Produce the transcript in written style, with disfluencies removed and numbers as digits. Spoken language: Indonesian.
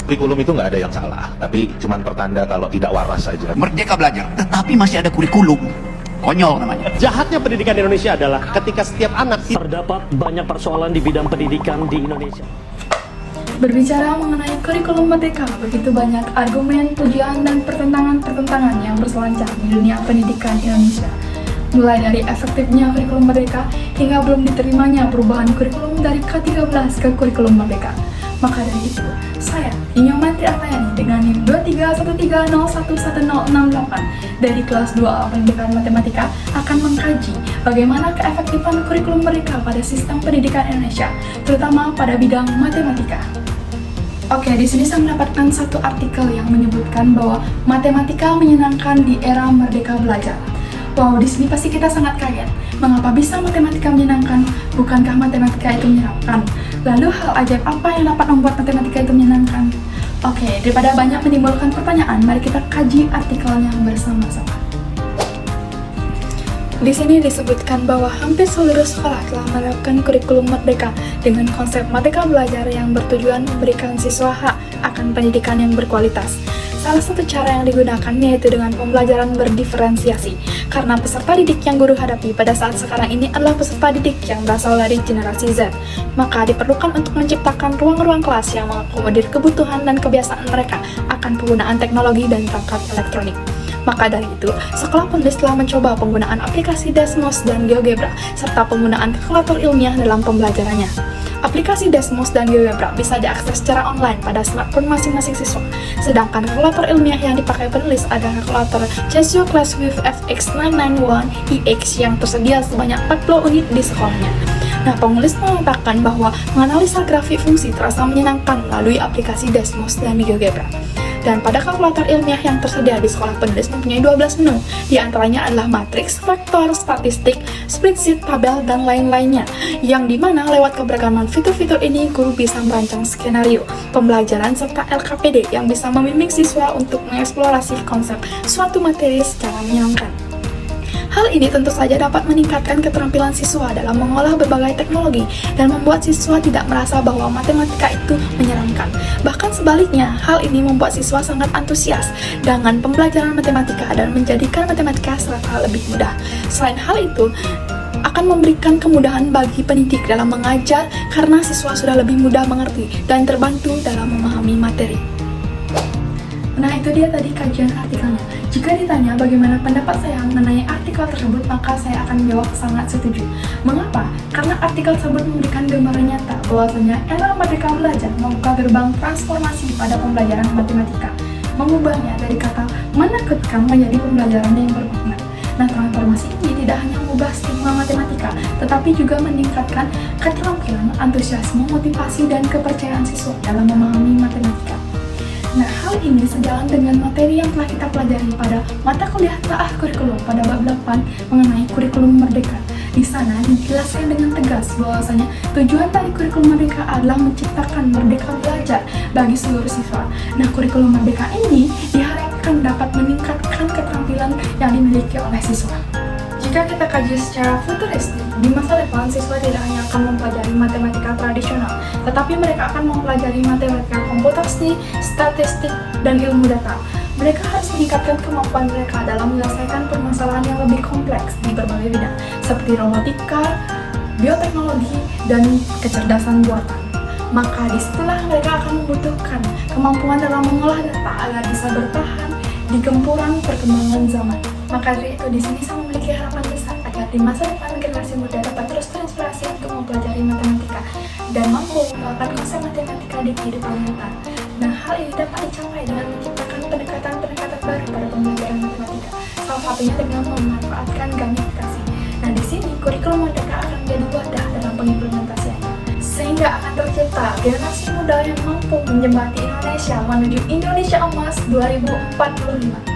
Kurikulum itu nggak ada yang salah, tapi cuman pertanda kalau tidak waras saja. Merdeka belajar, tetapi masih ada kurikulum. Konyol namanya. Jahatnya pendidikan di Indonesia adalah ketika setiap anak terdapat banyak persoalan di bidang pendidikan di Indonesia. Berbicara mengenai kurikulum merdeka, begitu banyak argumen, tujuan, dan pertentangan-pertentangan yang berselancar di dunia pendidikan Indonesia. Mulai dari efektifnya kurikulum merdeka hingga belum diterimanya perubahan kurikulum dari K13 ke kurikulum merdeka. Maka dari itu, saya, Inyoman Triatayani dengan NIM 2313011068 dari kelas 2A Pendidikan Matematika akan mengkaji bagaimana keefektifan kurikulum merdeka pada sistem pendidikan Indonesia, terutama pada bidang matematika. Oke, di sini saya mendapatkan satu artikel yang menyebutkan bahwa matematika menyenangkan di era merdeka belajar. Wow, di sini pasti kita sangat kaget. Mengapa bisa matematika menyenangkan? Bukankah matematika itu menyenangkan? Lalu hal ajaib apa yang dapat membuat matematika itu menyenangkan? Oke, daripada banyak menimbulkan pertanyaan, mari kita kaji artikelnya bersama-sama. Di sini disebutkan bahwa hampir seluruh sekolah telah menerapkan kurikulum merdeka dengan konsep merdeka belajar yang bertujuan memberikan siswa hak akan pendidikan yang berkualitas. Salah satu cara yang digunakan yaitu dengan pembelajaran berdiferensiasi, karena peserta didik yang guru hadapi pada saat sekarang ini adalah peserta didik yang berasal dari generasi Z. Maka diperlukan untuk menciptakan ruang-ruang kelas yang mengakomodir kebutuhan dan kebiasaan mereka akan penggunaan teknologi dan perangkat elektronik. Maka dari itu, sekolah penulis telah mencoba penggunaan aplikasi Desmos dan GeoGebra, serta penggunaan kalkulator ilmiah dalam pembelajarannya. Aplikasi Desmos dan GeoGebra bisa diakses secara online pada smartphone masing-masing siswa, sedangkan kalkulator ilmiah yang dipakai penulis adalah kalkulator Casio Classwift FX991EX yang tersedia sebanyak 40 unit di sekolahnya. Nah, penulis mengatakan bahwa menganalisa grafik fungsi terasa menyenangkan melalui aplikasi Desmos dan GeoGebra. Dan pada kalkulator ilmiah yang tersedia di sekolah penulis mempunyai 12 menu, di antaranya adalah matriks, vektor, statistik, spreadsheet, tabel, dan lain-lainnya, yang dimana lewat keberagaman fitur-fitur ini guru bisa merancang skenario pembelajaran serta LKPD yang bisa membimbing siswa untuk mengeksplorasi konsep suatu materi secara menyenangkan. Hal ini tentu saja dapat meningkatkan keterampilan siswa dalam mengolah berbagai teknologi dan membuat siswa tidak merasa bahwa matematika itu menyeramkan. Bahkan sebaliknya, hal ini membuat siswa sangat antusias dengan pembelajaran matematika dan menjadikan matematika serasa lebih mudah. Selain hal itu, akan memberikan kemudahan bagi pendidik dalam mengajar karena siswa sudah lebih mudah mengerti dan terbantu dalam memahami materi. Nah, itu dia tadi kajian artikelnya. Jika ditanya bagaimana pendapat saya mengenai artikel tersebut, maka saya akan menjawab sangat setuju. Mengapa? Karena artikel tersebut memberikan gambaran nyata bahwasanya era merdeka belajar membuka gerbang transformasi pada pembelajaran matematika, mengubahnya dari kata menakutkan menjadi pembelajaran yang bermakna. Nah, transformasi ini tidak hanya mengubah stigma matematika, tetapi juga meningkatkan keterampilan, antusiasme, motivasi, dan kepercayaan siswa dalam memahami matematika. Nah, hal ini sejalan dengan materi yang telah kita pelajari pada mata kuliah Ta'ah Kurikulum pada bab 8 mengenai kurikulum merdeka. Di sana dijelaskan dengan tegas bahwasanya tujuan dari kurikulum merdeka adalah menciptakan merdeka belajar bagi seluruh siswa. Nah, kurikulum merdeka ini diharapkan dapat meningkatkan keterampilan yang dimiliki oleh siswa. Jika kita kaji secara futuristik, di masa depan siswa tidak hanya akan mempelajari matematika tradisional, tetapi mereka akan mempelajari matematika komputasi, statistik, dan ilmu data. Mereka harus meningkatkan kemampuan mereka dalam menyelesaikan permasalahan yang lebih kompleks di berbagai bidang, seperti robotika, bioteknologi, dan kecerdasan buatan. Maka disitulah mereka akan membutuhkan kemampuan dalam mengolah data agar bisa bertahan di gempuran perkembangan zaman. Maka dari itu, di sini saya memiliki harapan besar agar di masa depan generasi muda dapat terus terinspirasi untuk mempelajari matematika dan mampu menerapkan konsep matematika di kehidupan nyata. Nah, hal ini dapat dicapai dengan menciptakan pendekatan-pendekatan baru pada pembelajaran matematika, salah satunya dengan memanfaatkan gamifikasi. Nah, di sini kurikulum merdeka akan menjadi wadah dalam pengimplementasiannya, sehingga akan tercipta generasi muda yang mampu menjembati Indonesia menuju Indonesia Emas 2045.